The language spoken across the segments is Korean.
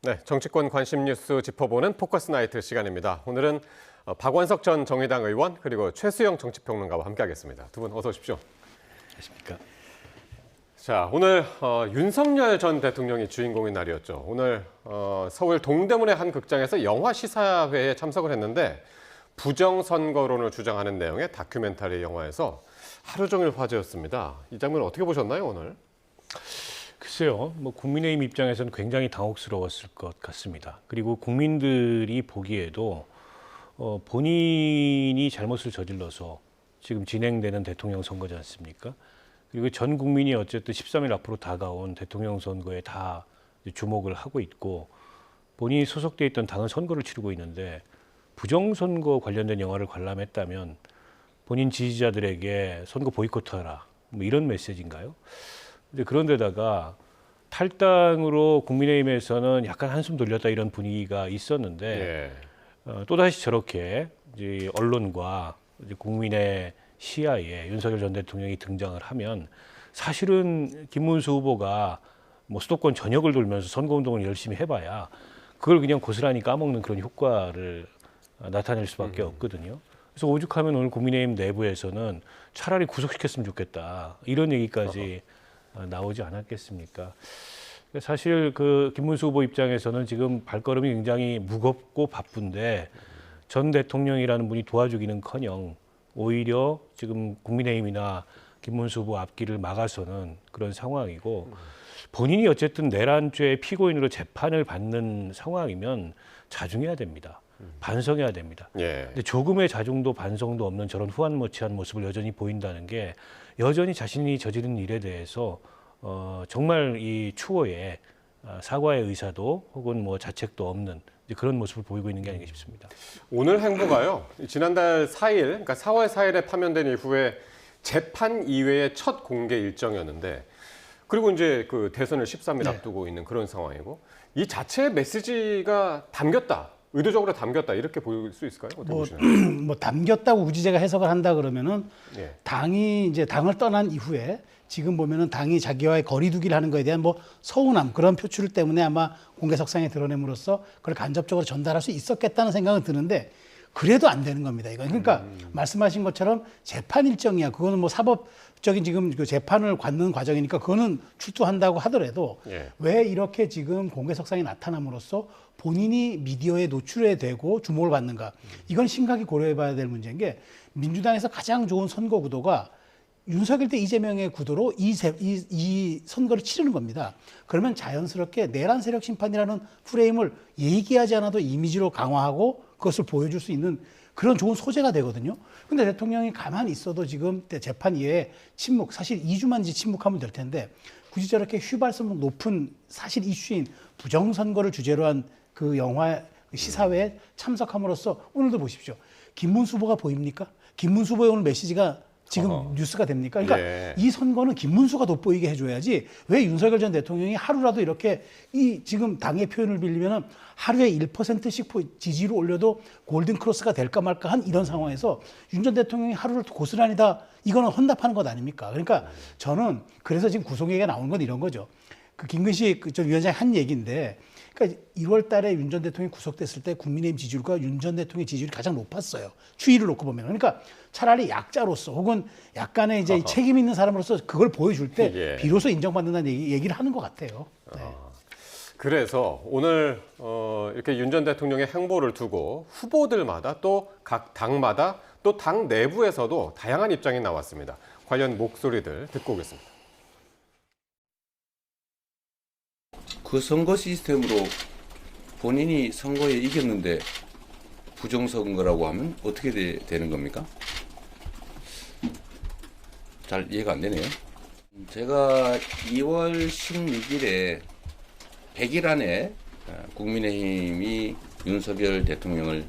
네, 정치권 관심 뉴스 짚어보는 포커스 나이트 시간입니다. 오늘은 박원석 전 정의당 의원 그리고 최수영 정치평론가와 함께하겠습니다. 두 분 어서 오십시오. 안녕하십니까. 자, 오늘 윤석열 전 대통령이 주인공인 날이었죠. 오늘 서울 동대문의 한 극장에서 영화 시사회에 참석을 했는데 부정선거론을 주장하는 내용의 다큐멘터리 영화에서 하루 종일 화제였습니다. 이 장면 어떻게 보셨나요, 오늘? 글쎄요, 국민의힘 입장에서는 굉장히 당혹스러웠을 것 같습니다. 그리고 국민들이 보기에도 본인이 잘못을 저질러서 지금 진행되는 대통령 선거지 않습니까? 그리고 전 국민이 어쨌든 13일 앞으로 다가온 대통령 선거에 다 주목을 하고 있고 본인이 소속돼 있던 당은 선거를 치르고 있는데 부정선거 관련된 영화를 관람했다면 본인 지지자들에게 선거 보이콧하라 이런 메시지인가요? 근데 그런데다가 탈당으로 국민의힘에서는 약간 한숨 돌렸다 이런 분위기가 있었는데 또다시 저렇게 이제 언론과 이제 국민의 시야에 윤석열 전 대통령이 등장을 하면 사실은 김문수 후보가 수도권 전역을 돌면서 선거운동을 열심히 해봐야 그걸 그냥 고스란히 까먹는 그런 효과를 나타낼 수밖에 없거든요. 그래서 오죽하면 오늘 국민의힘 내부에서는 차라리 구속시켰으면 좋겠다 이런 얘기까지 나오지 않았겠습니까? 사실 그 김문수 후보 입장에서는 지금 발걸음이 굉장히 무겁고 바쁜데 전 대통령이라는 분이 도와주기는커녕 오히려 지금 국민의힘이나 김문수 후보 앞길을 막아서는 그런 상황이고 본인이 어쨌든 내란죄 피고인으로 재판을 받는 상황이면 자중해야 됩니다. 반성해야 됩니다. 근데 조금의 자중도 반성도 없는 저런 후안무치한 모습을 여전히 보인다는 게 여전히 자신이 저지른 일에 대해서 정말 이 추후에 사과의 의사도 혹은 자책도 없는 그런 모습을 보이고 있는 게 아닌가 싶습니다. 오늘 행보가요. 지난달 4일, 그러니까 4월 4일에 파면된 이후에 재판 이외의 첫 공개 일정이었는데 그리고 이제 그 대선을 13일 앞두고 있는 그런 상황이고 이 자체의 메시지가 담겼다. 의도적으로 담겼다 이렇게 보일 수 있을까요? 어떻게 보시나요? 담겼다고 굳이 제가 해석을 한다 그러면은 당이 이제 당을 떠난 이후에 지금 보면은 당이 자기와의 거리두기를 하는 거에 대한 서운함 그런 표출 때문에 아마 공개석상에 드러냄으로써 그걸 간접적으로 전달할 수 있었겠다는 생각은 드는데 그래도 안 되는 겁니다. 이건 그러니까 말씀하신 것처럼 재판 일정이야. 그거는 사법적인 지금 그 재판을 받는 과정이니까 그거는 출두한다고 하더라도 왜 이렇게 지금 공개석상에 나타남으로써 본인이 미디어에 노출이 되고 주목을 받는가? 이건 심각히 고려해봐야 될 문제인 게 민주당에서 가장 좋은 선거 구도가 윤석열 대 이재명의 구도로 이 선거를 치르는 겁니다. 그러면 자연스럽게 내란 세력 심판이라는 프레임을 얘기하지 않아도 이미지로 강화하고 그것을 보여줄 수 있는 그런 좋은 소재가 되거든요. 근데 대통령이 가만히 있어도 지금 재판 이외에 침묵, 사실 2주만 이제 침묵하면 될 텐데 굳이 저렇게 휘발성 높은 사실 이슈인 부정선거를 주제로 한 그 영화 시사회에 참석함으로써 오늘도 보십시오. 김문수 후보가 보입니까? 김문수 후보의 오늘 메시지가 지금 뉴스가 됩니까? 그러니까 이 선거는 김문수가 돋보이게 해줘야지 왜 윤석열 전 대통령이 하루라도 이렇게 이 지금 당의 표현을 빌리면은 하루에 1%씩 지지를 올려도 골든크로스가 될까 말까 한 이런 상황에서 윤 전 대통령이 하루를 고스란히 다 이거는 헌납하는 것 아닙니까? 그러니까 저는 그래서 지금 구속 얘기가 나오는 건 이런 거죠. 그 김근식 전 위원장이 한 얘기인데 그러니까 1월 달에 윤 전 대통령이 구속됐을 때 국민의힘 지지율과 윤 전 대통령의 지지율이 가장 높았어요. 추이를 놓고 보면. 그러니까 차라리 약자로서 혹은 약간의 이제 책임 있는 사람으로서 그걸 보여줄 때 비로소 인정받는다는 얘기를 하는 것 같아요. 네. 그래서 오늘 이렇게 윤 전 대통령의 행보를 두고 후보들마다 또 각 당마다 또 당 내부에서도 다양한 입장이 나왔습니다. 관련 목소리들 듣고 오겠습니다. 그 선거 시스템으로 본인이 선거에 이겼는데 부정선거라고 하면 어떻게 되는 겁니까? 잘 이해가 안 되네요. 제가 2월 16일에 100일 안에 국민의힘이 윤석열 대통령을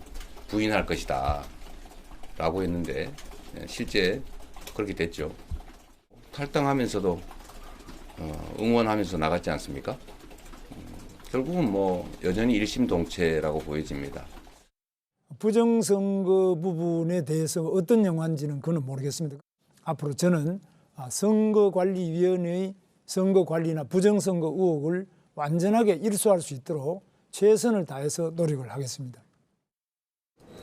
부인할 것이다 라고 했는데 실제 그렇게 됐죠. 탈당하면서도 응원하면서 나갔지 않습니까? 결국은 여전히 일심동체라고 보여집니다. 부정선거 부분에 대해서 어떤 영화인지는 그건 모르겠습니다. 앞으로 저는 선거관리위원회의 선거관리나 부정선거 의혹을 완전하게 일소할 수 있도록 최선을 다해서 노력을 하겠습니다.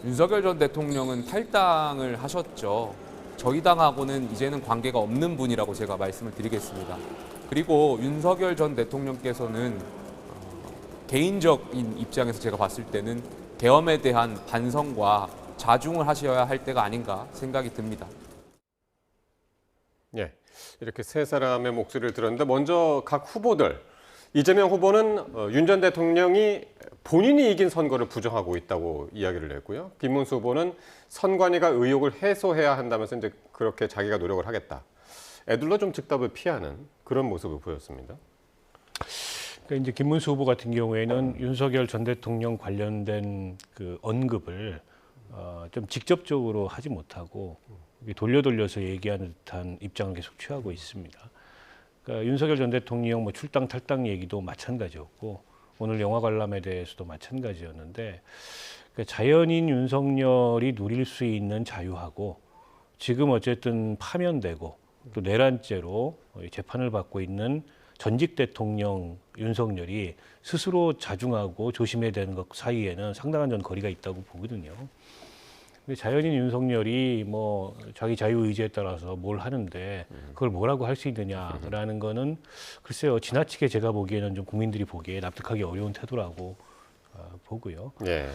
윤석열 전 대통령은 탈당을 하셨죠. 저희 당하고는 이제는 관계가 없는 분이라고 제가 말씀을 드리겠습니다. 그리고 윤석열 전 대통령께서는 개인적인 입장에서 제가 봤을 때는 계엄에 대한 반성과 자중을 하셔야 할 때가 아닌가 생각이 듭니다. 예, 이렇게 세 사람의 목소리를 들었는데 먼저 각 후보들. 이재명 후보는 윤 전 대통령이 본인이 이긴 선거를 부정하고 있다고 이야기를 했고요. 김문수 후보는 선관위가 의혹을 해소해야 한다면서 이제 그렇게 자기가 노력을 하겠다. 애둘러 좀 즉답을 피하는 그런 모습을 보였습니다. 그러니까 이제 김문수 후보 같은 경우에는 윤석열 전 대통령 관련된 그 언급을 좀 직접적으로 하지 못하고 돌려서 얘기하는 듯한 입장을 계속 취하고 있습니다. 그러니까 윤석열 전 대통령 뭐 출당 탈당 얘기도 마찬가지였고 오늘 영화 관람에 대해서도 마찬가지였는데 그러니까 자연인 윤석열이 누릴 수 있는 자유하고 지금 어쨌든 파면되고 또 내란죄로 재판을 받고 있는 전직 대통령 윤석열이 스스로 자중하고 조심해야 되는 것 사이에는 상당한 전 거리가 있다고 보거든요. 근데 자연인 윤석열이 뭐 자기 자유의지에 따라서 뭘 하는데 그걸 뭐라고 할 수 있느냐라는 거는 글쎄요, 지나치게 제가 보기에는 좀 국민들이 보기에 납득하기 어려운 태도라고 보고요. 예.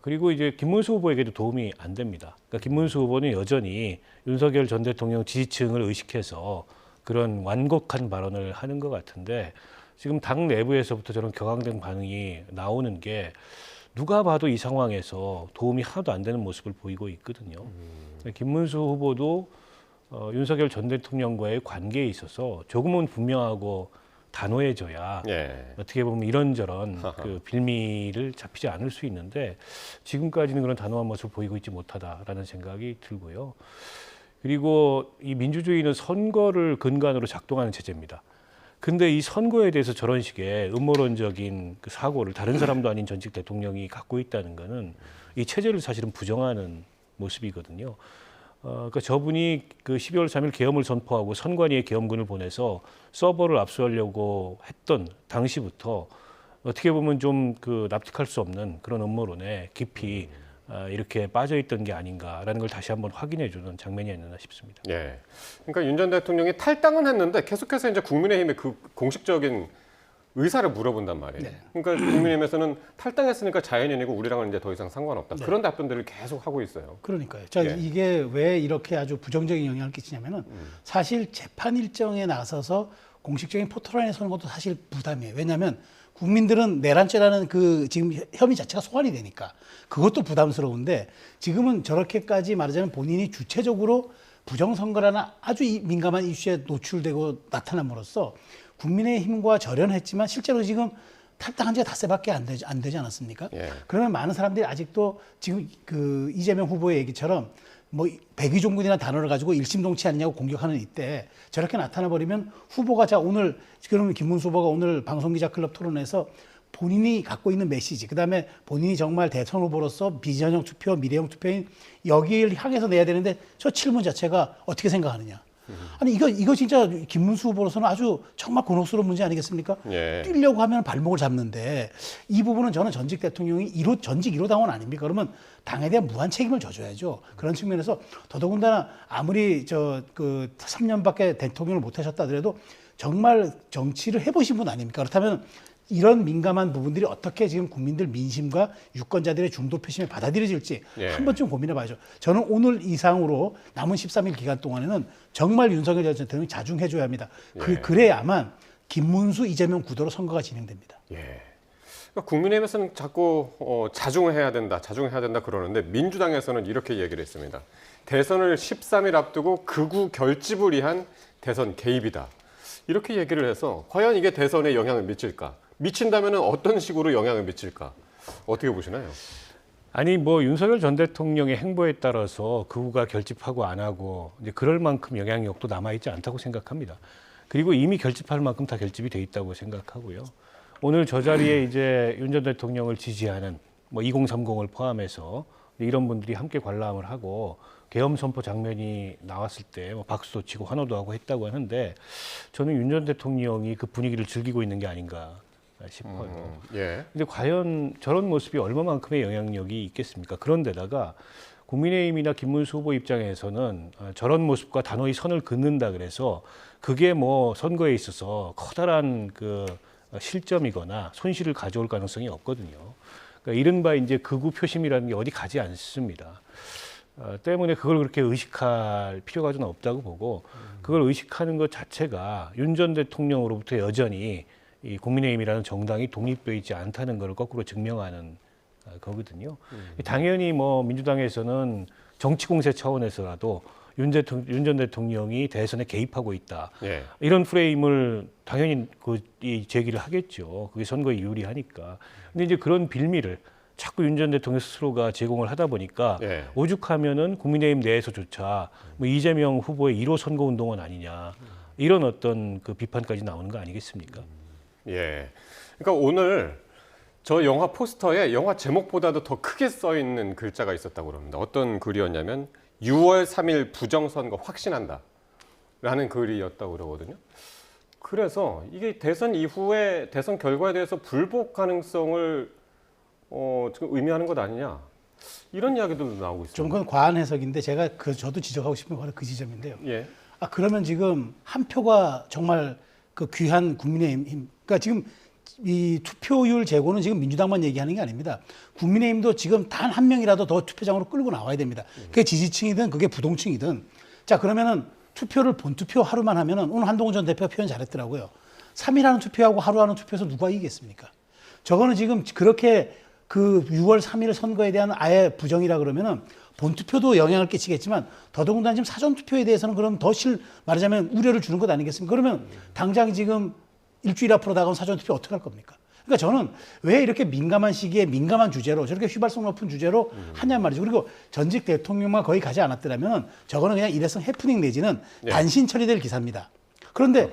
그리고 이제 김문수 후보에게도 도움이 안 됩니다. 그러니까 김문수 후보는 여전히 윤석열 전 대통령 지지층을 의식해서 그런 완곡한 발언을 하는 것 같은데 지금 당 내부에서부터 저런 격앙된 반응이 나오는 게 누가 봐도 이 상황에서 도움이 하나도 안 되는 모습을 보이고 있거든요. 김문수 후보도 윤석열 전 대통령과의 관계에 있어서 조금은 분명하고 단호해져야 예. 어떻게 보면 이런저런 그 빌미를 잡히지 않을 수 있는데 지금까지는 그런 단호한 모습을 보이고 있지 못하다라는 생각이 들고요. 그리고 이 민주주의는 선거를 근간으로 작동하는 체제입니다. 근데 이 선거에 대해서 저런 식의 음모론적인 그 사고를 다른 사람도 아닌 전직 대통령이 갖고 있다는 거는 이 체제를 사실은 부정하는 모습이거든요. 그러니까 저분이 그 12월 3일 계엄을 선포하고 선관위에 계엄군을 보내서 서버를 압수하려고 했던 당시부터 어떻게 보면 좀 그 납득할 수 없는 그런 음모론에 깊이 이렇게 빠져있던 게 아닌가라는 걸 다시 한번 확인해주는 장면이 아니었나 싶습니다. 예. 그러니까 윤 전 대통령이 탈당은 했는데 계속해서 이제 국민의힘의 그 공식적인 의사를 물어본단 말이에요. 네. 그러니까 국민의힘에서는 탈당했으니까 자연인이고 우리랑은 이제 더 이상 상관없다. 그런 답변들을 계속 하고 있어요. 그러니까요. 자, 예. 이게 왜 이렇게 아주 부정적인 영향을 끼치냐면은 사실 재판 일정에 나서서 공식적인 포털라인에 서는 것도 사실 부담이에요. 왜냐하면 국민들은 내란죄라는 그 지금 혐의 자체가 소환이 되니까 그것도 부담스러운데 지금은 저렇게까지 말하자면 본인이 주체적으로 부정선거라는 아주 민감한 이슈에 노출되고 나타남으로써 국민의힘과 절연했지만 실제로 지금 탈당한 지가 닷새밖에 안 되지 않았습니까? 예. 그러면 많은 사람들이 아직도 지금 그 이재명 후보의 얘기처럼 뭐 백의종군이라는 단어를 가지고 일심동치 않냐고 공격하는 이때 저렇게 나타나 버리면 후보가 자 오늘 그러면 김문수 후보가 오늘 방송기자클럽 토론에서 본인이 갖고 있는 메시지 그다음에 본인이 정말 대선 후보로서 비전형 투표, 미래형 투표인 여기를 향해서 내야 되는데 저 질문 자체가 어떻게 생각하느냐. 아니 이거 진짜 김문수 후보로서는 아주 정말 곤혹스러운 문제 아니겠습니까? 예. 뛰려고 하면 발목을 잡는데 이 부분은 저는 전직 대통령이 전직 1호 당원 아닙니까? 그러면 당에 대한 무한 책임을 져줘야죠. 그런 측면에서 더더군다나 아무리 그 3년밖에 대통령을 못 하셨다 하더라도 정말 정치를 해보신 분 아닙니까? 그렇다면 이런 민감한 부분들이 어떻게 지금 국민들 민심과 유권자들의 중도 표심에 받아들여질지 예. 한 번쯤 고민해 봐야죠. 저는 오늘 이상으로 남은 13일 기간 동안에는 정말 윤석열 전 대통령이 자중해줘야 합니다. 예. 그래야만 김문수, 이재명 구도로 선거가 진행됩니다. 예. 그러니까 국민의힘에서는 자꾸 자중해야 된다 그러는데 민주당에서는 이렇게 얘기를 했습니다. 대선을 13일 앞두고 극우 결집을 위한 대선 개입이다. 이렇게 얘기를 해서 과연 이게 대선에 영향을 미칠까? 미친다면 어떤 식으로 영향을 미칠까? 어떻게 보시나요? 아니 뭐 윤석열 전 대통령의 행보에 따라서 그우가 결집하고 안 하고 이제 그럴 만큼 영향력도 남아있지 않다고 생각합니다. 그리고 이미 결집할 만큼 다 결집이 돼 있다고 생각하고요. 오늘 저 자리에 이제 윤 전 대통령을 지지하는 뭐 2030을 포함해서 이런 분들이 함께 관람을 하고 계엄 선포 장면이 나왔을 때 뭐 박수도 치고 환호도 하고 했다고 하는데 저는 윤 전 대통령이 그 분위기를 즐기고 있는 게 아닌가 싶어요. 예. 근데 과연 저런 모습이 얼마만큼의 영향력이 있겠습니까? 그런데다가 국민의힘이나 김문수 후보 입장에서는 저런 모습과 단호히 선을 긋는다 그래서 그게 뭐 선거에 있어서 커다란 그 실점이거나 손실을 가져올 가능성이 없거든요. 그러니까 이른바 이제 극우 표심이라는 게 어디 가지 않습니다. 때문에 그걸 그렇게 의식할 필요가 좀 없다고 보고 그걸 의식하는 것 자체가 윤 전 대통령으로부터 여전히 이 국민의힘이라는 정당이 독립되어 있지 않다는 걸 거꾸로 증명하는 거거든요. 당연히 뭐 민주당에서는 정치 공세 차원에서라도 윤 전 대통령이 대선에 개입하고 있다. 예. 이런 프레임을 당연히 제기를 하겠죠. 그게 선거에 유리하니까. 근데 이제 그런 빌미를 자꾸 윤 전 대통령 스스로가 제공을 하다 보니까 예. 오죽하면은 국민의힘 내에서조차 뭐 이재명 후보의 1호 선거운동원 아니냐 이런 어떤 그 비판까지 나오는 거 아니겠습니까? 예. 그러니까 오늘 저 영화 포스터에 영화 제목보다도 더 크게 써 있는 글자가 있었다고 그럽니다. 어떤 글이었냐면 6월 3일 부정선거 확신한다 라는 글이었다고 그러거든요. 그래서 이게 대선 이후에 대선 결과에 대해서 불복 가능성을 지금 의미하는 것 아니냐 이런 이야기도 나오고 있습니다. 좀 그건 과한 해석인데 제가 저도 지적하고 싶은 건 바로 그 지점인데요. 예. 그러면 지금 한 표가 정말 그 귀한 국민의힘, 그러니까 지금 이 투표율 제고는 지금 민주당만 얘기하는 게 아닙니다. 국민의힘도 지금 단 한 명이라도 더 투표장으로 끌고 나와야 됩니다. 그게 지지층이든 그게 부동층이든. 자, 그러면은 투표를 본투표 하루만 하면은 오늘 한동훈 전 대표가 표현 잘했더라고요. 3일 하는 투표하고 하루 하는 투표에서 누가 이기겠습니까? 저거는 지금 그렇게 그 6월 3일 선거에 대한 아예 부정이라 그러면은 본투표도 영향을 끼치겠지만 더더군다나 지금 사전투표에 대해서는 그럼 말하자면 우려를 주는 것 아니겠습니까? 그러면 당장 지금 일주일 앞으로 다가온 사전투표 어떻게 할 겁니까? 그러니까 저는 왜 이렇게 민감한 시기에 민감한 주제로 저렇게 휘발성 높은 주제로 하냔 말이죠. 그리고 전직 대통령만 거의 가지 않았더라면 저거는 그냥 일회성 해프닝 내지는 단신 처리될 기사입니다. 그런데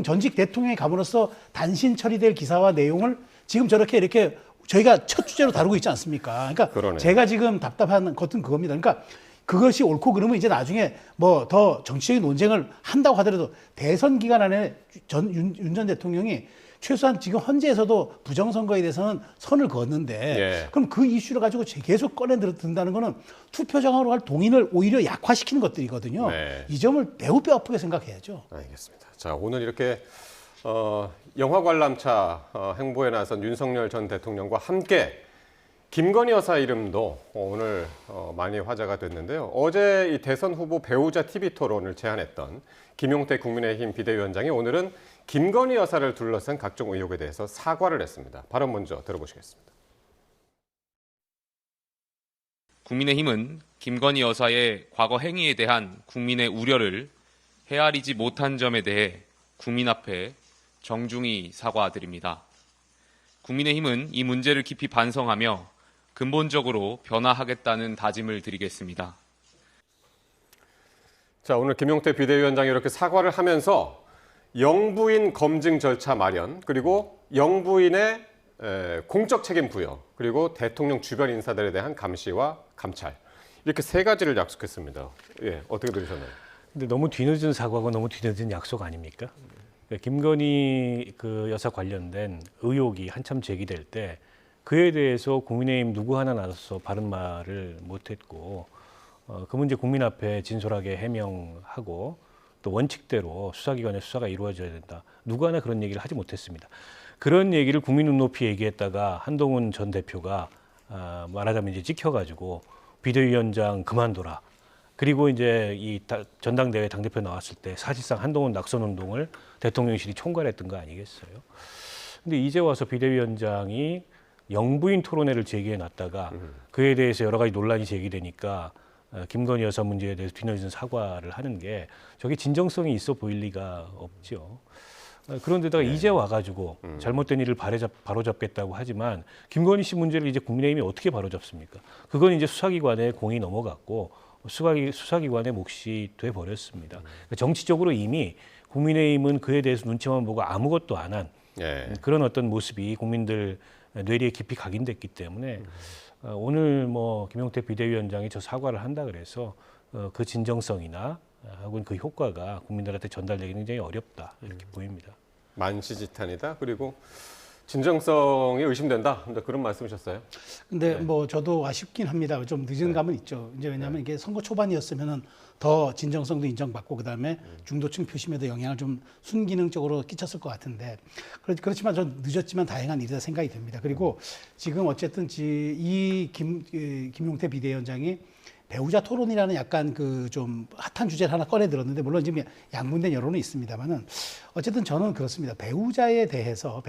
전직 대통령이 감으로써 단신 처리될 기사와 내용을 지금 저렇게 이렇게 저희가 첫 주제로 다루고 있지 않습니까? 그러니까 그러네. 제가 지금 답답한 것은 그겁니다. 그러니까 그것이 옳고 그름은 이제 나중에 뭐 더 정치적인 논쟁을 한다고 하더라도 대선 기간 안에 윤 전 대통령이 최소한 지금 헌재에서도 부정선거에 대해서는 선을 그었는데 예. 그럼 그 이슈를 가지고 계속 꺼내든다는 거는 투표장으로 갈 동의를 오히려 약화시키는 것들이거든요. 네. 이 점을 매우 뼈아프게 생각해야죠. 알겠습니다. 자, 오늘 이렇게 영화 관람차 행보에 나선 윤석열 전 대통령과 함께 김건희 여사 이름도 오늘 많이 화제가 됐는데요. 어제 이 대선 후보 배우자 TV 토론을 제안했던 김용태 국민의힘 비대위원장이 오늘은 김건희 여사를 둘러싼 각종 의혹에 대해서 사과를 했습니다. 발언 먼저 들어보시겠습니다. 국민의힘은 김건희 여사의 과거 행위에 대한 국민의 우려를 헤아리지 못한 점에 대해 국민 앞에 정중히 사과드립니다. 국민의힘은 이 문제를 깊이 반성하며 근본적으로 변화하겠다는 다짐을 드리겠습니다. 자, 오늘 김용태 비대위원장이 이렇게 사과를 하면서 영부인 검증 절차 마련, 그리고 영부인의 공적 책임 부여, 그리고 대통령 주변 인사들에 대한 감시와 감찰, 이렇게 세 가지를 약속했습니다. 예, 어떻게 들으셨나요? 근데 너무 뒤늦은 사과고 너무 뒤늦은 약속 아닙니까? 그러니까 김건희 그 여사 관련된 의혹이 한참 제기될 때 그에 대해서 국민의힘 누구 하나 나서서 바른 말을 못했고 그 문제 국민 앞에 진솔하게 해명하고 또 원칙대로 수사기관의 수사가 이루어져야 된다. 누구 하나 그런 얘기를 하지 못했습니다. 그런 얘기를 국민 눈높이 얘기했다가 한동훈 전 대표가 말하자면 이제 찍혀가지고 비대위원장 그만둬라. 그리고 이제 이 전당대회 당대표 나왔을 때 사실상 한동훈 낙선 운동을 대통령실이 총괄했던 거 아니겠어요? 근데 이제 와서 비대위원장이 영부인 토론회를 제기해 놨다가 그에 대해서 여러 가지 논란이 제기되니까 김건희 여사 문제에 대해서 뒤늦은 사과를 하는 게 저게 진정성이 있어 보일 리가 없죠. 그런데다가 이제 와가지고 잘못된 일을 바로잡겠다고 하지만 김건희 씨 문제를 이제 국민의힘이 어떻게 바로잡습니까? 그건 이제 수사기관의 공이 넘어갔고 수사기관의 몫이 돼버렸습니다. 정치적으로 이미 국민의힘은 그에 대해서 눈치만 보고 아무것도 안 한 그런 어떤 모습이 국민들 뇌리에 깊이 각인됐기 때문에 오늘 뭐 김용태 비대위원장이 저 사과를 한다 그래서 그 진정성이나 혹은 그 효과가 국민들한테 전달되기는 굉장히 어렵다 이렇게 보입니다. 만시지탄이다. 그리고 진정성이 의심된다. 그런 말씀이셨어요? 근데 뭐 저도 아쉽긴 합니다. 좀 늦은 감은 있죠. 이제 왜냐하면 이게 선거 초반이었으면은 더 진정성도 인정받고 그다음에 중도층 표심에도 영향을 좀 순기능적으로 끼쳤을 것 같은데 그렇지만 전 늦었지만 다행한 일이다 생각이 듭니다. 그리고 지금 어쨌든 김용태 비대위원장이 배우자 토론이라는 약간 그 좀 핫한 주제를 하나 꺼내 들었는데 물론 지금 양분된 여론은 있습니다만은 어쨌든 저는 그렇습니다. 배우자에 대해서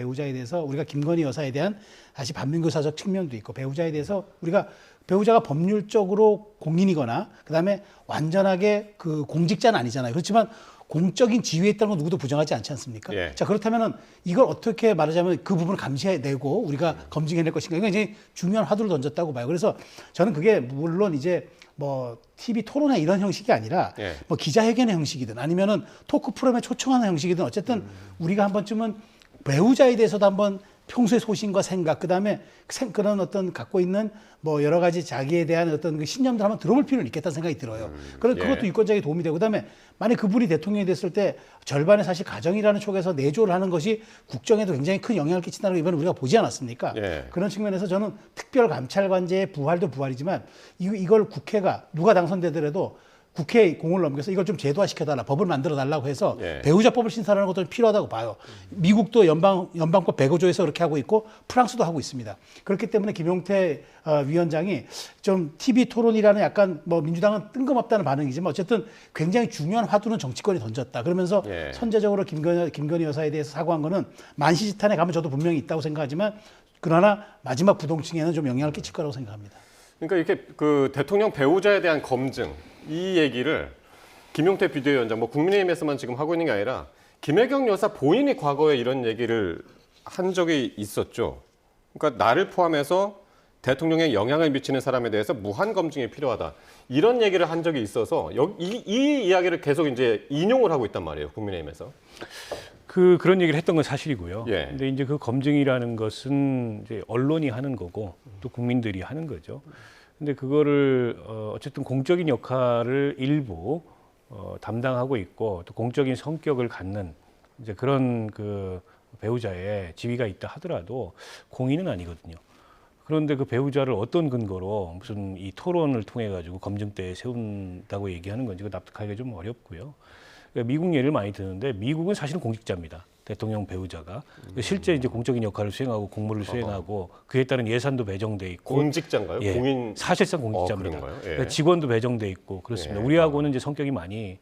우리가 김건희 여사에 대한 다시 반민교사적 측면도 있고 배우자에 대해서 우리가 배우자가 법률적으로 공인이거나 그다음에 완전하게 그 공직자는 아니잖아요. 그렇지만 공적인 지위에 있다는 건 누구도 부정하지 않지 않습니까? 예. 자, 그렇다면은 이걸 어떻게 말하자면 그 부분을 감시해내고 우리가 검증해낼 것인가. 이건 이제 중요한 화두를 던졌다고 봐요. 그래서 저는 그게 물론 이제 뭐 TV 토론회 이런 형식이 아니라 예. 뭐 기자회견의 형식이든 아니면은 토크 프로그램에 초청하는 형식이든 어쨌든 우리가 한 번쯤은 배우자에 대해서도 한번 평소의 소신과 생각, 그다음에 그런 어떤 갖고 있는 뭐 여러 가지 자기에 대한 어떤 그 신념들 한번 들어볼 필요는 있겠다는 생각이 들어요. 그것도 예. 유권자에게 도움이 되고, 그다음에 만약 그분이 대통령이 됐을 때 절반의 사실 가정이라는 쪽에서 내조를 하는 것이 국정에도 굉장히 큰 영향을 끼친다는 걸 이번에 우리가 보지 않았습니까? 예. 그런 측면에서 저는 특별감찰관제의 부활도 부활이지만 이걸 국회가 누가 당선되더라도 국회에 공을 넘겨서 이걸 좀 제도화시켜달라, 법을 만들어달라고 해서 예. 배우자법을 신설하는 것도 필요하다고 봐요. 미국도 연방법 105조에서 그렇게 하고 있고 프랑스도 하고 있습니다. 그렇기 때문에 김용태 위원장이 좀 TV 토론이라는 약간 뭐 민주당은 뜬금없다는 반응이지만 어쨌든 굉장히 중요한 화두는 정치권이 던졌다. 그러면서 예. 선제적으로 김건희 여사에 대해서 사과한 거는 만시지탄에 가면 저도 분명히 있다고 생각하지만 그러나 마지막 부동층에는 좀 영향을 끼칠 거라고 생각합니다. 그러니까 이렇게 그 대통령 배우자에 대한 검증 이 얘기를 김용태 비대위원장, 뭐 국민의힘에서만 지금 하고 있는 게 아니라 김혜경 여사 본인이 과거에 이런 얘기를 한 적이 있었죠. 그러니까 나를 포함해서 대통령에 영향을 미치는 사람에 대해서 무한 검증이 필요하다. 이런 얘기를 한 적이 있어서 이 이야기를 계속 이제 인용을 하고 있단 말이에요, 국민의힘에서. 그런 얘기를 했던 건 사실이고요. 예. 근데 이제 그 검증이라는 것은 이제 언론이 하는 거고 또 국민들이 하는 거죠. 근데 그거를 어쨌든 공적인 역할을 일부 담당하고 있고 또 공적인 성격을 갖는 이제 그런 그 배우자의 지위가 있다 하더라도 공인은 아니거든요. 그런데 그 배우자를 어떤 근거로 무슨 이 토론을 통해 가지고 검증대에 세운다고 얘기하는 건지 납득하기가 좀 어렵고요. 그러니까 미국 예를 많이 드는데 미국은 사실은 공직자입니다. 대통령 배우자가 실제 이제 공적인 역할을 수행하고 공무를 수행하고 그에 따른 예산도 배정돼 있고 공직자인가요? 예, 공인 사실상 공직자입니다. 그런가요? 예. 그러니까 직원도 배정돼 있고 그렇습니다. 예. 우리하고는 이제 성격이 많이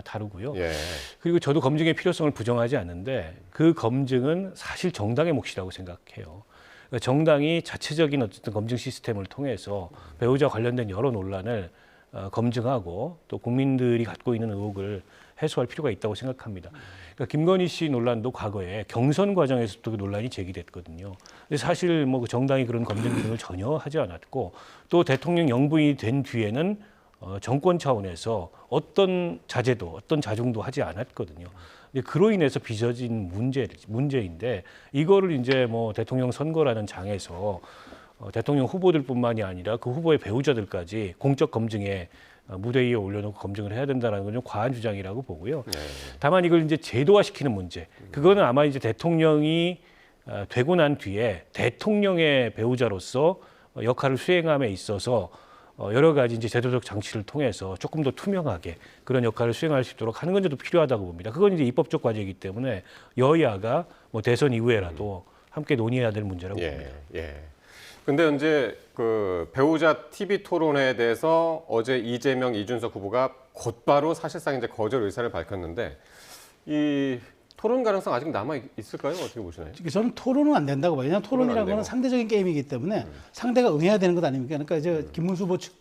다르고요. 예. 그리고 저도 검증의 필요성을 부정하지 않는데 그 검증은 사실 정당의 몫이라고 생각해요. 그러니까 정당이 자체적인 어쨌든 검증 시스템을 통해서 배우자 관련된 여러 논란을 검증하고 또 국민들이 갖고 있는 의혹을 해소할 필요가 있다고 생각합니다. 그러니까 김건희 씨 논란도 과거에 경선 과정에서도 그 논란이 제기됐거든요. 근데 사실 뭐 그 정당이 그런 검증 기능을 전혀 하지 않았고 또 대통령 영부인이 된 뒤에는 정권 차원에서 어떤 자제도 어떤 자중도 하지 않았거든요. 근데 그로 인해서 빚어진 문제인데 이거를 이제 뭐 대통령 선거라는 장에서 대통령 후보들뿐만이 아니라 그 후보의 배우자들까지 공적 검증에 무대 위에 올려놓고 검증을 해야 된다는 건 좀 과한 주장이라고 보고요. 네. 다만 이걸 이제 제도화시키는 문제, 그거는 아마 이제 대통령이 되고 난 뒤에 대통령의 배우자로서 역할을 수행함에 있어서 여러 가지 이제 제도적 장치를 통해서 조금 더 투명하게 그런 역할을 수행할 수 있도록 하는 건 저도 필요하다고 봅니다. 그건 이제 입법적 과제이기 때문에 여야가 뭐 대선 이후에라도 함께 논의해야 될 문제라고 봅니다. 예. 근데 이제 그 배우자 TV 토론회에 대해서 어제 이재명, 이준석 후보가 곧바로 사실상 이제 거절 의사를 밝혔는데 이 토론 가능성 아직 남아 있을까요? 어떻게 보시나요? 저는 토론은 안 된다고 봐요. 왜냐하면 토론이라는 거는 상대적인 게임이기 때문에 상대가 응해야 되는 것 아닙니까? 그러니까 이제 김문수 후보 측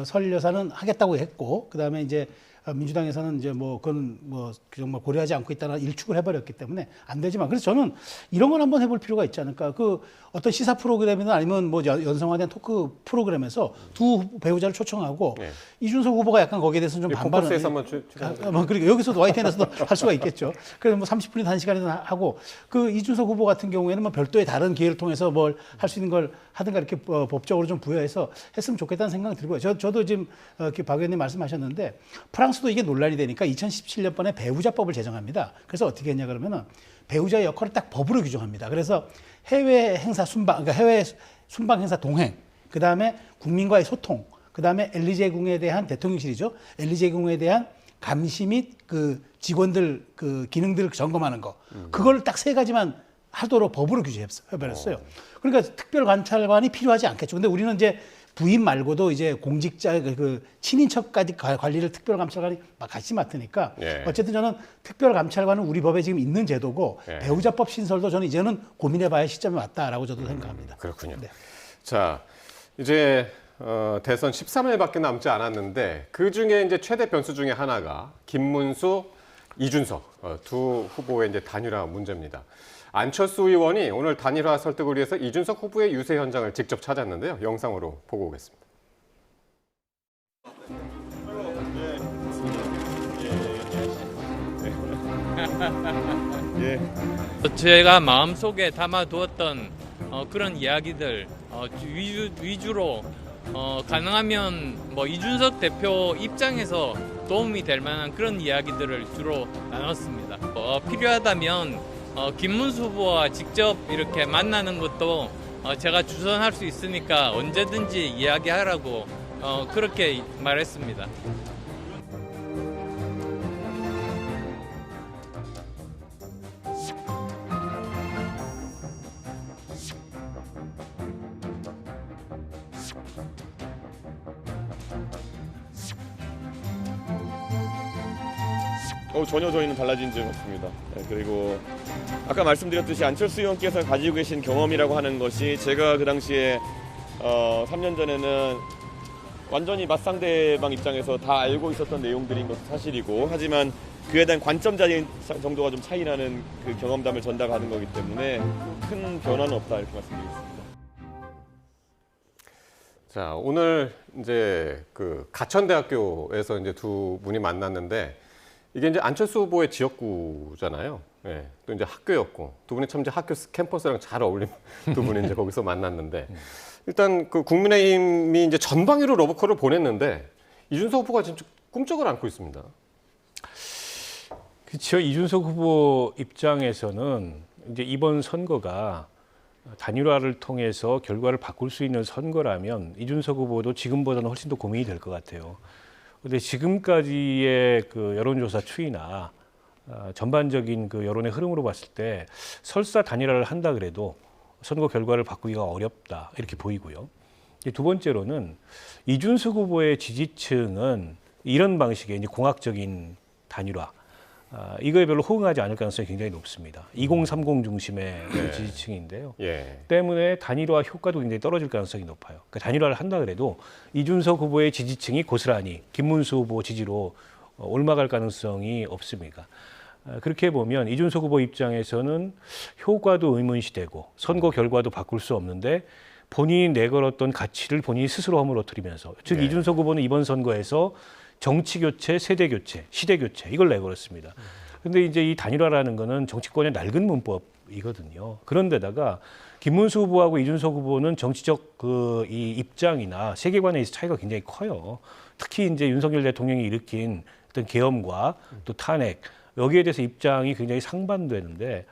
설 여사는 하겠다고 했고, 그 다음에 이제 민주당에서는 이제 뭐 그건 뭐 정말 고려하지 않고 있다는 일축을 해버렸기 때문에 안 되지만, 그래서 저는 이런 건 한번 해볼 필요가 있지 않을까. 그 어떤 시사 프로그램이나 아니면 뭐 연성화된 토크 프로그램에서 두 배우자를 초청하고 네. 이준석 후보가 약간 거기에 대해서 좀 반발을. 포커스에서 한번 뭐 그러니까 여기서도 YTN에서도 할 수가 있겠죠. 그래서 뭐 30분이나 1시간이나 하고, 그 이준석 후보 같은 경우에는 뭐 별도의 다른 기회를 통해서 뭘 할 수 있는 걸 하든가 이렇게 법적으로 좀 부여해서 했으면 좋겠다는 생각이 들고요. 저도 지금 박 의원님 말씀하셨는데 프랑스 프랑스도 이게 논란이 되니까 2017년번에 배우자법을 제정합니다. 그래서 어떻게 했냐 그러면은 배우자의 역할을 딱 법으로 규정합니다. 그래서 해외 행사 순방, 그러니까 해외 순방 행사 동행, 그 다음에 국민과의 소통, 그 다음에 엘리제궁에 대한 대통령실이죠. 엘리제궁에 대한 감시 및 그 직원들 그 기능들 점검하는 거, 그걸 딱 세 가지만 하도록 법으로 규제해버렸어요. 그러니까 특별 관찰관이 필요하지 않겠죠. 근데 우리는 이제 부인 말고도 이제 공직자 그 친인척까지 관리를 특별감찰관이 같이 맡으니까 예. 어쨌든 저는 특별감찰관은 우리 법에 지금 있는 제도고 예. 배우자법 신설도 저는 이제는 고민해봐야 시점이 왔다라고 저도 생각합니다. 그렇군요. 네. 자, 이제 대선 13일밖에 남지 않았는데 그 중에 이제 최대 변수 중에 하나가 김문수, 이준석 두 후보의 이제 단일화 문제입니다. 안철수 의원이 오늘 단일화 설득을 위해서 이준석 후보의 유세 현장을 직접 찾았는데요. 영상으로 보고 오겠습니다. 제가 마음속에 담아두었던 그런 이야기들 위주로 가능하면 뭐 이준석 대표 입장에서 도움이 될 만한 그런 이야기들을 주로 나눴습니다. 필요하다면 김문수 후보와 직접 이렇게 만나는 것도 제가 주선할 수 있으니까 언제든지 이야기하라고 그렇게 말했습니다. 전혀 저희는 달라진 점 없습니다. 그리고 아까 말씀드렸듯이 안철수 의원께서 가지고 계신 경험이라고 하는 것이 제가 그 당시에 3년 전에는 완전히 맞상대방 입장에서 다 알고 있었던 내용들인 것은 사실이고, 하지만 그에 대한 관점적인 정도가 좀 차이 나는 그 경험담을 전달하는 거기 때문에 큰 변화는 없다 이렇게 말씀드리겠습니다. 자, 오늘 이제 그 가천대학교에서 이제 두 분이 만났는데 이게 이제 안철수 후보의 지역구잖아요. 예, 또 이제 학교였고 두 분이 참 이제 학교 캠퍼스랑 잘 어울리는 두 분이 이제 거기서 만났는데 일단 그 국민의힘이 이제 전방위로 러브콜을 보냈는데 이준석 후보가 지금 꿈쩍을 않고 있습니다. 그렇죠. 이준석 후보 입장에서는 이제 이번 선거가 단일화를 통해서 결과를 바꿀 수 있는 선거라면 이준석 후보도 지금보다는 훨씬 더 고민이 될 것 같아요. 근데 지금까지의 그 여론조사 추이나 전반적인 그 여론의 흐름으로 봤을 때 설사 단일화를 한다 그래도 선거 결과를 바꾸기가 어렵다 이렇게 보이고요. 두 번째로는 이준석 후보의 지지층은 이런 방식의 이제 공학적인 단일화 이거에 별로 호응하지 않을 가능성이 굉장히 높습니다. 2030 중심의 지지층인데요. 예. 때문에 단일화 효과도 굉장히 떨어질 가능성이 높아요. 그러니까 단일화를 한다 그래도 이준석 후보의 지지층이 고스란히 김문수 후보 지지로 올라갈 가능성이 없습니다. 그렇게 보면 이준석 후보 입장에서는 효과도 의문시되고 선거 결과도 바꿀 수 없는데 본인이 내걸었던 가치를 본인이 스스로 허물어뜨리면서 즉 네. 이준석 후보는 이번 선거에서 정치 교체, 세대 교체, 시대 교체 이걸 내걸었습니다. 그런데 이제 이 단일화라는 거는 정치권의 낡은 문법이거든요. 그런데다가 김문수 후보하고 이준석 후보는 정치적 그 이 입장이나 세계관에 있어 차이가 굉장히 커요. 특히 이제 윤석열 대통령이 일으킨 어떤 계엄과 또 탄핵 여기에 대해서 입장이 굉장히 상반되는데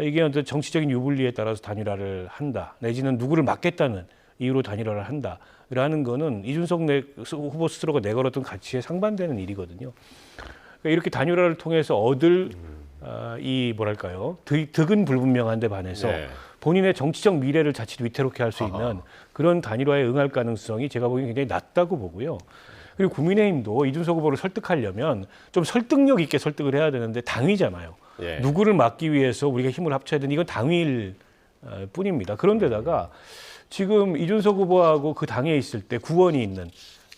이게 어떤 정치적인 유불리에 따라서 단일화를 한다 내지는 누구를 막겠다는 이유로 단일화를 한다라는 거는 이준석 후보 스스로가 내걸었던 가치에 상반되는 일이거든요. 그러니까 이렇게 단일화를 통해서 얻을 이 뭐랄까요 득은 불분명한데 반해서 네. 본인의 정치적 미래를 자칫 위태롭게 할 수 있는 그런 단일화에 응할 가능성이 제가 보기엔 굉장히 낮다고 보고요. 그리고 국민의힘도 이준석 후보를 설득하려면 좀 설득력 있게 설득을 해야 되는데 당위잖아요. 예. 누구를 막기 위해서 우리가 힘을 합쳐야 되는 이건 당위일 뿐입니다. 그런데다가 지금 이준석 후보하고 그 당에 있을 때 구원이 있는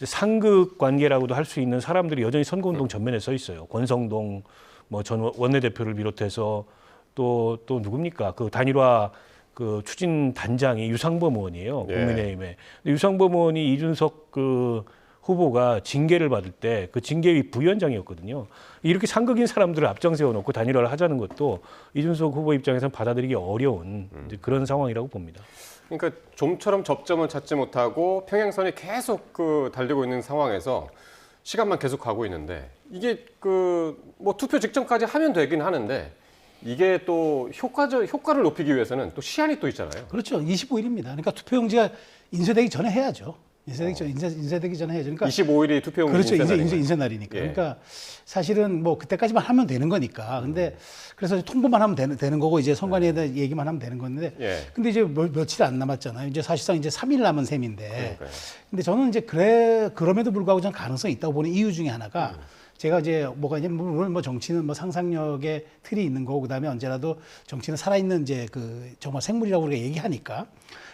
상극 관계라고도 할 수 있는 사람들이 여전히 선거운동 전면에 서 있어요. 권성동 뭐 전 원내대표를 비롯해서 또 누굽니까? 그 단일화 그 추진 단장이 유상범 의원이에요. 예. 국민의힘에. 유상범 의원이 이준석 그 후보가 징계를 받을 때 그 징계위 부위원장이었거든요. 이렇게 상극인 사람들을 앞장세워 놓고 단일화를 하자는 것도 이준석 후보 입장에서는 받아들이기 어려운 이제 그런 상황이라고 봅니다. 그러니까 좀처럼 접점을 찾지 못하고 평행선이 계속 그 달리고 있는 상황에서 시간만 계속 가고 있는데 이게 그 뭐 투표 직전까지 하면 되긴 하는데 이게 또 효과를 높이기 위해서는 또 시한이 또 있잖아요. 그렇죠. 25일입니다. 그러니까 투표용지가 인쇄되기 전에 해야죠. 인쇄되기 전에 해야죠. 그러니까 25일이 투표용지 그렇죠. 인쇄날인 인쇄 거예요. 날이니까. 예. 그러니까 사실은 뭐 그때까지만 하면 되는 거니까. 근데 그래서 통보만 하면 되는 거고 이제 선관위에 대한 얘기만 하면 되는 건데. 예. 근데 이제 며칠 안 남았잖아요. 이제 사실상 이제 3일 남은 셈인데. 그러니까요. 근데 저는 이제 그럼에도 불구하고 저는 가능성이 있다고 보는 이유 중에 하나가 제가 이제 뭐가 이제 물론 뭐 정치는 뭐 상상력의 틀이 있는 거고 그다음에 언제라도 정치는 살아있는 이제 그 정말 생물이라고 우리가 얘기하니까.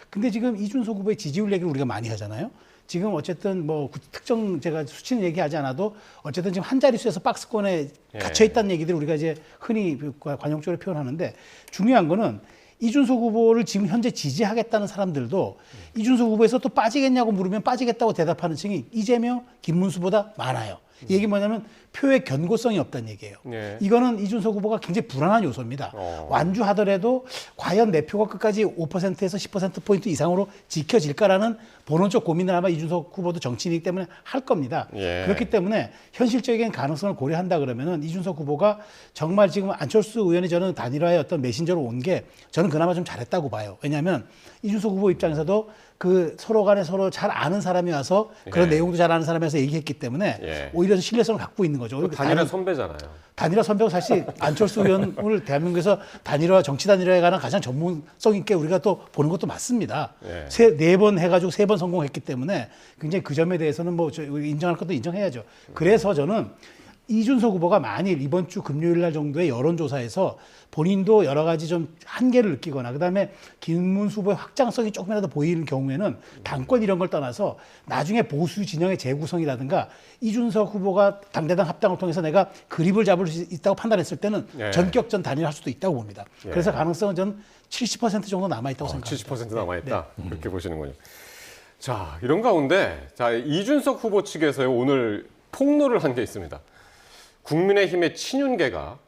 근데 지금 이준석 후보의 지지율 얘기를 우리가 많이 하잖아요. 지금 어쨌든 뭐 특정 제가 수치는 얘기하지 않아도 어쨌든 지금 한 자릿수에서 박스권에 갇혀 있다는 얘기들을 우리가 이제 흔히 관용적으로 표현하는데 중요한 거는 이준석 후보를 지금 현재 지지하겠다는 사람들도 이준석 후보에서 또 빠지겠냐고 물으면 빠지겠다고 대답하는 층이 이재명, 김문수보다 많아요. 이 얘기 뭐냐면 표의 견고성이 없다는 얘기예요. 예. 이거는 이준석 후보가 굉장히 불안한 요소입니다. 완주하더라도 과연 내 표가 끝까지 5%에서 10%포인트 이상으로 지켜질까라는 본원적 고민을 아마 이준석 후보도 정치인이기 때문에 할 겁니다. 예. 그렇기 때문에 현실적인 가능성을 고려한다 그러면은 이준석 후보가 정말 지금 안철수 의원이 저는 단일화의 어떤 메신저로 온 게 저는 그나마 좀 잘했다고 봐요. 왜냐하면 이준석 후보 입장에서도 그 서로 간에 서로 잘 아는 사람이 와서 그런 예. 내용도 잘 아는 사람이 와서 얘기했기 때문에 예. 오히려 신뢰성을 갖고 있는 거죠. 단일화 선배잖아요. 단일화 선배가 사실 안철수 의원을 대한민국에서 단일화 정치 단일화에 관한 가장 전문성 있게 우리가 또 보는 것도 맞습니다. 예. 네 번 해가지고 3번 성공했기 때문에 굉장히 그 점에 대해서는 뭐 인정할 것도 인정해야죠. 그래서 저는 이준석 후보가 만일 이번 주 금요일 날 정도의 여론조사에서 본인도 여러 가지 좀 한계를 느끼거나 그다음에 김문수 후보의 확장성이 조금이라도 보이는 경우에는 당권 이런 걸 떠나서 나중에 보수 진영의 재구성이라든가 이준석 후보가 당대당 합당을 통해서 내가 그립을 잡을 수 있다고 판단했을 때는 예. 전격전 단일할 수도 있다고 봅니다. 예. 그래서 가능성은 저는 70% 정도 남아있다고 생각합니다. 70% 남아있다. 그렇게 보시는군요. 자, 이런 가운데 자 이준석 후보 측에서 오늘 폭로를 한 게 있습니다. 국민의힘의 친윤계가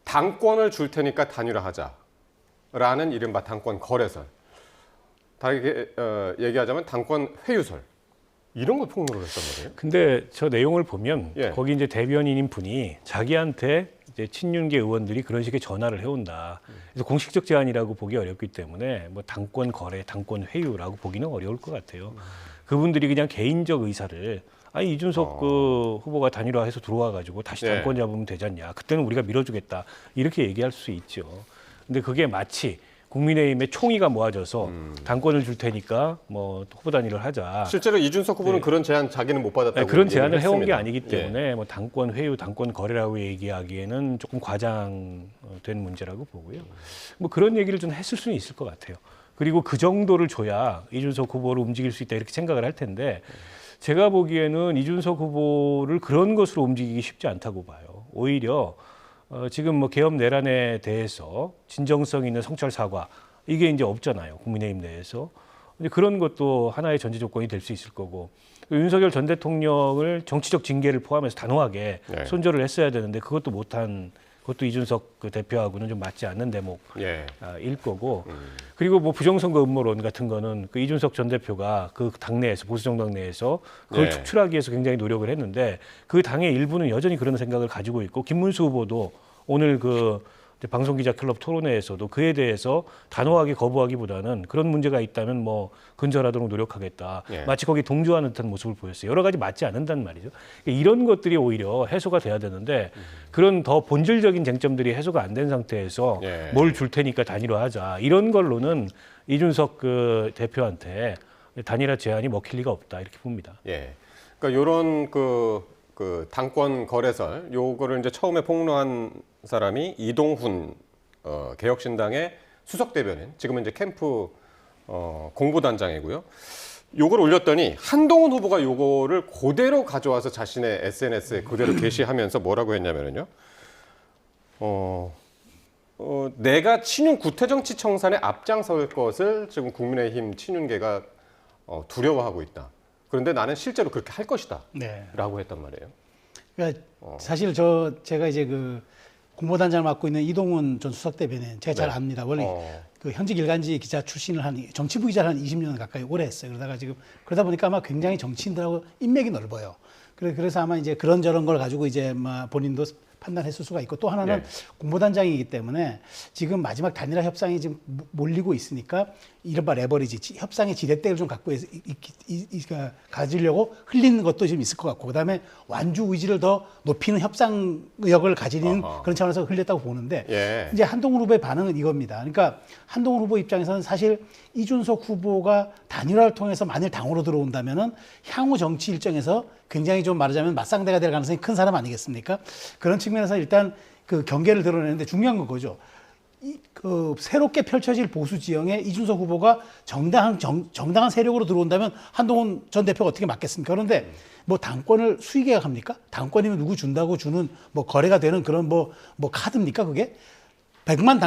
당권을 줄 테니까 단일화하자라는 이른바 당권 거래설. 다르게 얘기하자면 당권 회유설. 이런 걸 폭로를 했단 말이에요. 근데 저 내용을 보면 예. 거기 이제 대변인인 분이 자기한테 이제 친윤계 의원들이 그런 식의 전화를 해온다. 그래서 공식적 제안이라고 보기 어렵기 때문에 뭐 당권 거래, 당권 회유라고 보기는 어려울 것 같아요. 그분들이 그냥 개인적 의사를 아니 이준석 그 후보가 단일화해서 들어와가지고 다시 네. 당권 잡으면 되지 않냐. 그때는 우리가 밀어주겠다. 이렇게 얘기할 수 있죠. 근데 그게 마치 국민의힘의 총의가 모아져서 당권을 줄 테니까 뭐 후보 단일을 하자. 실제로 이준석 후보는 네. 그런 제안 자기는 못 받았다고 그런 제안을 얘기를 해온 게 했습니다. 아니기 때문에 뭐 당권 회유, 당권 거래라고 얘기하기에는 조금 과장된 문제라고 보고요. 뭐 그런 얘기를 좀 했을 수는 있을 것 같아요. 그리고 그 정도를 줘야 이준석 후보를 움직일 수 있다 이렇게 생각을 할 텐데 제가 보기에는 이준석 후보를 그런 것으로 움직이기 쉽지 않다고 봐요. 오히려 지금 뭐 계엄 내란에 대해서 진정성 있는 성찰 사과 이게 이제 없잖아요. 국민의힘 내에서. 근데 그런 것도 하나의 전제 조건이 될 수 있을 거고 윤석열 전 대통령을 정치적 징계를 포함해서 단호하게 네. 손절을 했어야 되는데 그것도 못한 그것도 이준석 그 대표하고는 좀 맞지 않는 대목일 거고 그리고 뭐 부정선거 음모론 같은 거는 그 이준석 전 대표가 그 당내에서 보수정당 내에서 그걸 네. 축출하기 위해서 굉장히 노력을 했는데 그 당의 일부는 여전히 그런 생각을 가지고 있고 김문수 후보도 오늘 그 방송기자클럽 토론회에서도 그에 대해서 단호하게 거부하기보다는 그런 문제가 있다면 뭐 근절하도록 노력하겠다. 예. 마치 거기 동조하는 듯한 모습을 보였어요. 여러 가지 맞지 않는단 말이죠. 이런 것들이 오히려 해소가 돼야 되는데 그런 더 본질적인 쟁점들이 해소가 안 된 상태에서 예. 뭘 줄 테니까 단일화하자. 이런 걸로는 이준석 그 대표한테 단일화 제안이 먹힐 리가 없다. 이렇게 봅니다. 예. 그러니까 요런 그 당권 거래설 요거를 이제 처음에 폭로한 사람이 이동훈 개혁신당의 수석 대변인, 지금은 이제 캠프 공보단장이고요. 요걸 올렸더니 한동훈 후보가 요거를 그대로 가져와서 자신의 SNS에 그대로 게시하면서 뭐라고 했냐면요. 내가 친윤 구태정치 청산에 앞장설 것을 지금 국민의힘 친윤계가 두려워하고 있다. 그런데 나는 실제로 그렇게 할 것이다. 네. 라고 했단 말이에요. 그러니까 사실 제가 이제 그 공보단장을 맡고 있는 이동훈 전 수석 대변인 제가 잘 네. 압니다. 원래 그 현직 일간지 기자 출신을 정치부 기자를 한 20년 가까이 오래 했어요. 그러다 보니까 아마 굉장히 정치인들하고 인맥이 넓어요. 그래서 아마 이제 그런저런 걸 가지고 이제 본인도 판단했을 수가 있고 또 하나는 공보단장이기 때문에 지금 마지막 단일화 협상이 지금 몰리고 있으니까 이른바 레버리지 협상의 지렛대를 좀 갖고 가지려고 흘리는 것도 좀 있을 것 같고 그다음에 완주 의지를 더 높이는 협상력을 가지는 그런 차원에서 흘렸다고 보는데 이제 한동훈 후보의 반응은 이겁니다. 그러니까 한동훈 후보 입장에서는 사실 이준석 후보가 단일화를 통해서 만일 당으로 들어온다면은 향후 정치 일정에서 굉장히 좀 말하자면 맞상대가 될 가능성이 큰 사람 아니겠습니까? 그런 측면에서 일단 그 경계를 드러내는데 중요한 건 그거죠. 새롭게 펼쳐질 보수 지형에 이준석 후보가 정당한 세력으로 들어온다면 한동훈 전 대표가 어떻게 막겠습니까? 그런데 뭐 당권을 수의계약합니까? 당권이면 누구 준다고 주는 뭐 거래가 되는 그런 뭐 카드입니까? 그게? 100만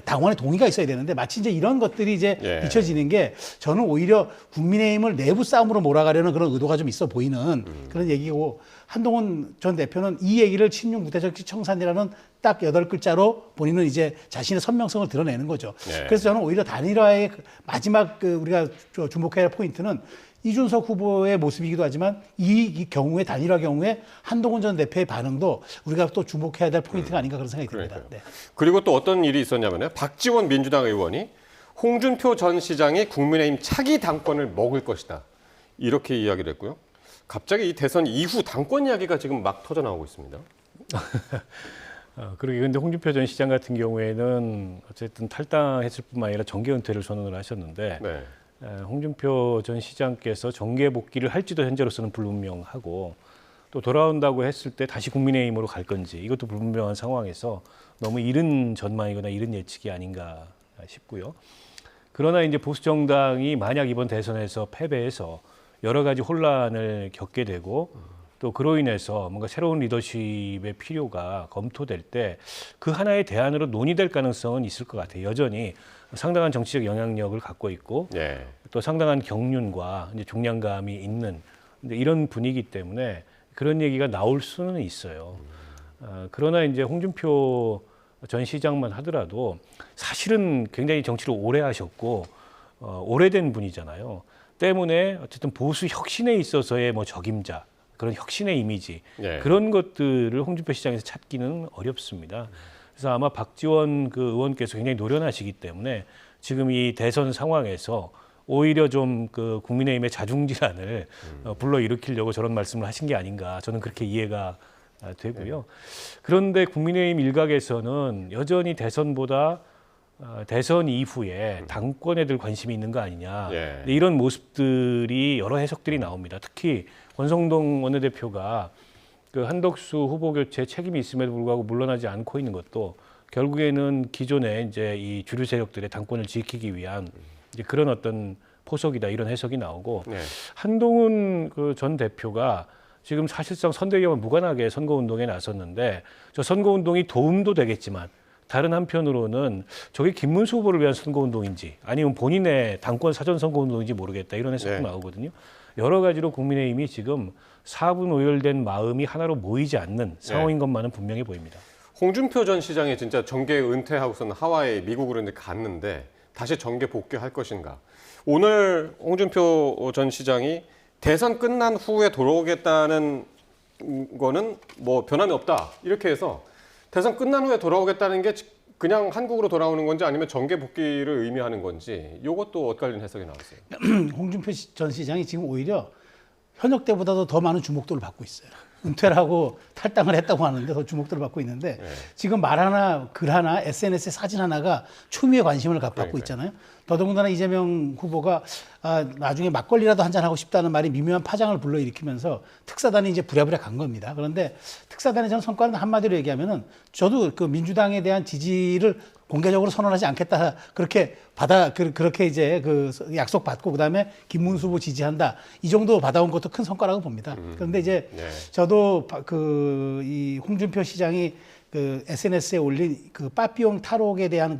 당원의 동의가 있어야 되는데 마치 이제 이런 것들이 이제 비춰지는 게 저는 오히려 국민의힘을 내부 싸움으로 몰아가려는 그런 의도가 좀 있어 보이는 그런 얘기고 한동훈 전 대표는 이 얘기를 친윤 무대정치 청산이라는 딱 8글자로 본인은 이제 자신의 선명성을 드러내는 거죠. 그래서 저는 오히려 단일화의 마지막 우리가 주목해야 할 포인트는 이준석 후보의 모습이기도 하지만 이 경우에 단일화 경우에 한동훈 전 대표의 반응도 우리가 또 주목해야 될 포인트가 아닌가 그런 생각이 듭니다. 네. 그리고 또 어떤 일이 있었냐면요. 박지원 민주당 의원이 홍준표 전 시장이 국민의힘 차기 당권을 먹을 것이다. 이렇게 이야기를 했고요. 갑자기 이 대선 이후 당권 이야기가 지금 막 터져 나오고 있습니다. 그러게 근데 홍준표 전 시장 같은 경우에는 어쨌든 탈당했을 뿐만 아니라 정계 은퇴를 선언을 하셨는데 홍준표 전 시장께서 정계 복귀를 할지도 현재로서는 불분명하고 또 돌아온다고 했을 때 다시 국민의힘으로 갈 건지 이것도 불분명한 상황에서 너무 이른 전망이거나 이른 예측이 아닌가 싶고요. 그러나 이제 보수 정당이 만약 이번 대선에서 패배해서 여러 가지 혼란을 겪게 되고 또 그로 인해서 뭔가 새로운 리더십의 필요가 검토될 때 그 하나의 대안으로 논의될 가능성은 있을 것 같아요. 여전히 상당한 정치적 영향력을 갖고 있고 또 상당한 경륜과 이제 중량감이 있는 이런 분위기 때문에 그런 얘기가 나올 수는 있어요. 그러나 이제 홍준표 전 시장만 하더라도 사실은 굉장히 정치를 오래 하셨고 오래된 분이잖아요. 때문에 어쨌든 보수 혁신에 있어서의 뭐 적임자 그런 혁신의 이미지 그런 것들을 홍준표 시장에서 찾기는 어렵습니다. 그래서 아마 박지원 의원께서 굉장히 노련하시기 때문에 지금 이 대선 상황에서 오히려 좀 국민의힘의 자중질환을 불러일으키려고 저런 말씀을 하신 게 아닌가 저는 그렇게 이해가 되고요. 그런데 국민의힘 일각에서는 여전히 대선보다 대선 이후에 당권에 들 관심이 있는 거 아니냐 이런 모습들이 여러 해석들이 나옵니다. 특히 권성동 원내대표가 한덕수 후보 교체 책임이 있음에도 불구하고 물러나지 않고 있는 것도 결국에는 기존의 이제 이 주류 세력들의 당권을 지키기 위한 이제 그런 어떤 포석이다 이런 해석이 나오고 한동훈 전 대표가 지금 사실상 선대위와 무관하게 선거운동에 나섰는데 저 선거운동이 도움도 되겠지만 다른 한편으로는 저게 김문수 후보를 위한 선거운동인지 아니면 본인의 당권 사전 선거운동인지 모르겠다 이런 해석도 나오거든요. 여러 가지로 국민의힘이 지금 사분오열된 마음이 하나로 모이지 않는 상황인 것만은 분명해 보입니다. 홍준표 전 시장이 진짜 정계 은퇴하고서는 하와이 미국으로 이제 갔는데 다시 정계 복귀할 것인가? 오늘 홍준표 전 시장이 대선 끝난 후에 돌아오겠다는 거는 뭐 변함이 없다 이렇게 해서 대선 끝난 후에 돌아오겠다는 게 그냥 한국으로 돌아오는 건지 아니면 정계 복귀를 의미하는 건지 이것도 엇갈린 해석이 나왔어요. 홍준표 전 시장이 지금 오히려 현역 때보다도 더 많은 주목도를 받고 있어요. 은퇴를 하고 탈당을 했다고 하는데 더 주목도를 받고 있는데 지금 말 하나, 글 하나, SNS에 사진 하나가 초미의 관심을 받고 있잖아요. 더더군다나 이재명 후보가 나중에 막걸리라도 한잔 하고 싶다는 말이 미묘한 파장을 불러일으키면서 특사단이 이제 부랴부랴 간 겁니다. 그런데 특사단의 전 성과는 한마디로 얘기하면은 저도 민주당에 대한 지지를 공개적으로 선언하지 않겠다 그렇게 그렇게 이제 약속 받고 그다음에 김문수 후보 지지한다 이 정도 받아온 것도 큰 성과라고 봅니다. 그런데 이제 저도 이 홍준표 시장이 SNS에 올린 빠삐용 탈옥에 대한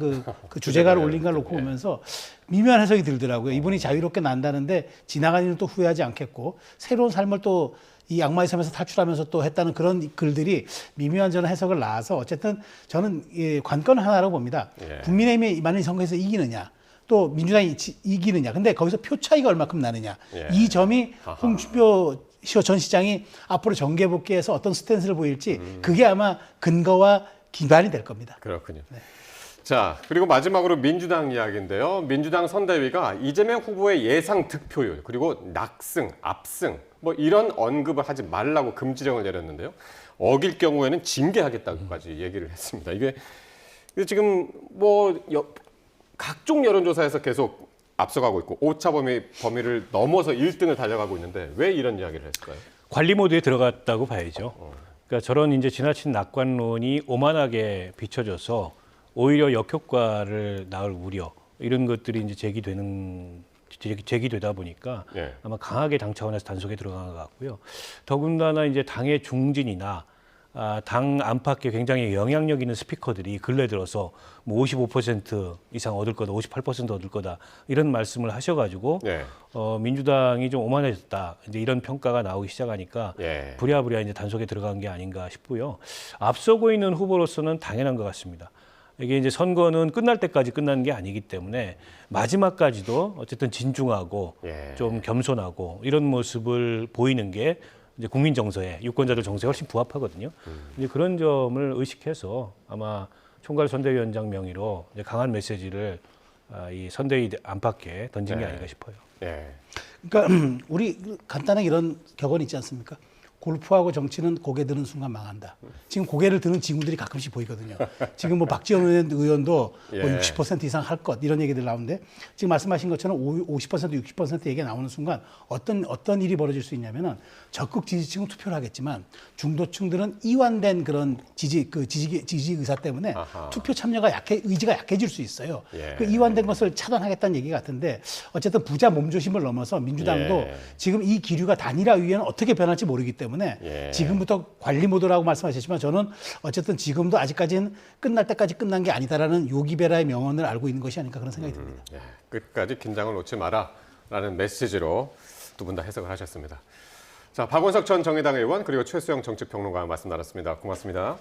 주제가를 올린 걸 놓고 보면서 미묘한 해석이 들더라고요. 이분이 자유롭게 난다는데 지나간 일은 또 후회하지 않겠고 새로운 삶을 또 이 악마의 섬에서 탈출하면서 또 했다는 그런 글들이 미묘한 저는 해석을 낳아서 어쨌든 저는 관건은 하나라고 봅니다. 국민의힘이 만일 선거에서 이기느냐 또 민주당이 이기느냐 근데 거기서 표 차이가 얼마큼 나느냐 이 점이 홍준표 전 시장이 앞으로 정계 복귀해서 어떤 스탠스를 보일지 그게 아마 근거와 기반이 될 겁니다. 그렇군요. 자, 그리고 마지막으로 민주당 이야기인데요. 민주당 선대위가 이재명 후보의 예상 득표율 그리고 낙승, 압승 뭐 이런 언급을 하지 말라고 금지령을 내렸는데요. 어길 경우에는 징계하겠다고까지 얘기를 했습니다. 이게 지금 뭐 각종 여론조사에서 계속 앞서가고 있고 오차 범위를 넘어서 1등을 달려가고 있는데 왜 이런 이야기를 했을까요? 관리 모드에 들어갔다고 봐야죠. 그러니까 저런 이제 지나친 낙관론이 오만하게 비춰져서 오히려 역효과를 낳을 우려 이런 것들이 이제 제기되다 보니까 예. 아마 강하게 당 차원에서 단속에 들어간 것 같고요. 더군다나 이제 당의 중진이나 당 안팎에 굉장히 영향력 있는 스피커들이 근래 들어서 뭐 55% 이상 얻을 거다, 58% 얻을 거다 이런 말씀을 하셔가지고 예. 민주당이 좀 오만해졌다 이제 이런 평가가 나오기 시작하니까 예. 부랴부랴 이제 단속에 들어간 게 아닌가 싶고요. 앞서고 있는 후보로서는 당연한 것 같습니다. 이게 이제 선거는 끝날 때까지 끝나는 게 아니기 때문에 마지막까지도 어쨌든 진중하고 예. 좀 겸손하고 이런 모습을 보이는 게 이제 국민 정서에 유권자들 정서에 훨씬 부합하거든요. 이제 그런 점을 의식해서 아마 총괄 선대위원장 명의로 이제 강한 메시지를 이 선대위 안팎에 던진 게 네. 아닌가 싶어요. 예. 그러니까 우리 간단하게 이런 격언 있지 않습니까? 골프하고 정치는 고개 드는 순간 망한다. 지금 고개를 드는 지구들이 가끔씩 보이거든요. 지금 뭐 박지원 의원도 예. 뭐 60% 이상 할 것 이런 얘기들 나오는데 지금 말씀하신 것처럼 50% 60% 얘기가 나오는 순간 어떤 일이 벌어질 수 있냐면은 적극 지지층은 투표를 하겠지만 중도층들은 이완된 그런 지지 의사 때문에 아하. 투표 참여가 의지가 약해질 수 있어요. 예. 그 이완된 것을 차단하겠다는 얘기 같은데 어쨌든 부자 몸조심을 넘어서 민주당도 예. 지금 이 기류가 단일화 이후에는 어떻게 변할지 모르기 때문에 예. 지금부터 관리 모드라고 말씀하셨지만 저는 어쨌든 지금도 아직까지는 끝날 때까지 끝난 게 아니다라는 요기베라의 명언을 알고 있는 것이 아닌가 그런 생각이 듭니다. 예. 끝까지 긴장을 놓지 마라라는 메시지로 두 분 다 해석을 하셨습니다. 자, 박원석 전 정의당 의원 그리고 최수영 정치평론가와 말씀 나눴습니다. 고맙습니다.